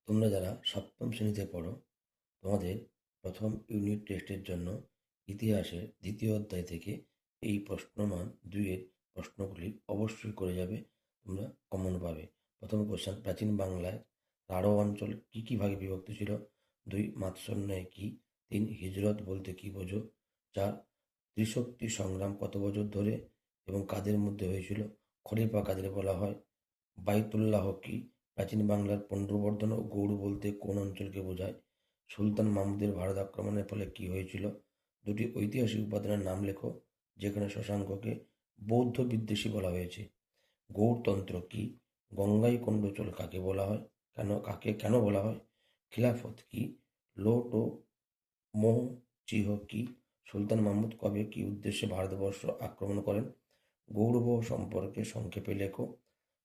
তোমরা যারা সপ্তম শ্রেণীতে পড়ো, তোমাদের প্রথম ইউনিট টেস্টের জন্য ইতিহাসের দ্বিতীয় অধ্যায় থেকে এই প্রশ্নমান 2-এর প্রশ্নগুলি অবশ্যই করে যাবে। তোমরা কমন পাবে। প্রথম কোশ্চেন, প্রাচীন বাংলায় রাঢ় অঞ্চল কী কী ভাগে বিভক্ত ছিল? 2, মাৎস্যন্যায় কী? 3, হিজরত বলতে কী বোঝো? 4, ত্রিশক্তি সংগ্রাম কত বছর ধরে এবং কাদের মধ্যে হয়েছিল? খলিফা কাদের বলা হয়? বাইতুল্লাহ কি? প্রাচীন বাংলার পুনর্বর্ধন ও গৌড় বলতে কোন অঞ্চলকে বোঝায়? সুলতান মাহমুদের ভারত আক্রমণের ফলে কি হয়েছিল? দুটি ঐতিহাসিক উপাদানের নাম লেখো যেখানে শশাঙ্ককে বৌদ্ধ বিদ্বেষী বলা হয়েছে। গৌড়তন্ত্র কি? গঙ্গাইকোন্ডচল কাকে বলা হয়? কেন বলা হয়? খিলাফত কি? লোট ও মোহচিহ কি? সুলতান মাহমুদ কবে কি উদ্দেশ্যে ভারতবর্ষ আক্রমণ করেন? গৌড়ব সম্পর্কে সংক্ষেপে লেখো।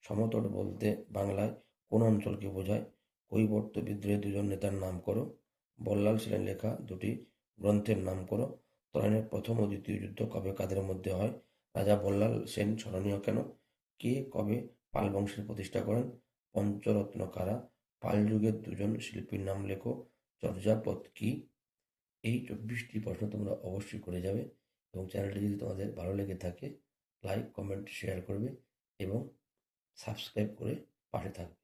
সমতট বলতে বাংলায় কোন অঞ্চলকে বোঝায়? কৈবর্ত বিদ্রোহের দুজন নেতার নাম করো। বল্লাল সেনের লেখা দুটি গ্রন্থের নাম করো। তরাইনের প্রথম ও দ্বিতীয় যুদ্ধ কবে কাদের মধ্যে হয়? রাজা বল্লাল সেন স্মরণীয় কেন? কে কবে পাল বংশের প্রতিষ্ঠা করেন? পঞ্চরত্ন কারা? পাল যুগের দুজন শিল্পীর নাম লেখো। চর্যাপদ কি? এই 24টি প্রশ্ন তোমরা অবশ্যই করে যাবে এবং চ্যানেলটি যদি তোমাদের ভালো লেগে থাকে লাইক, কমেন্ট, শেয়ার করবে এবং সাবস্ক্রাইব করে পাশে থাকবে।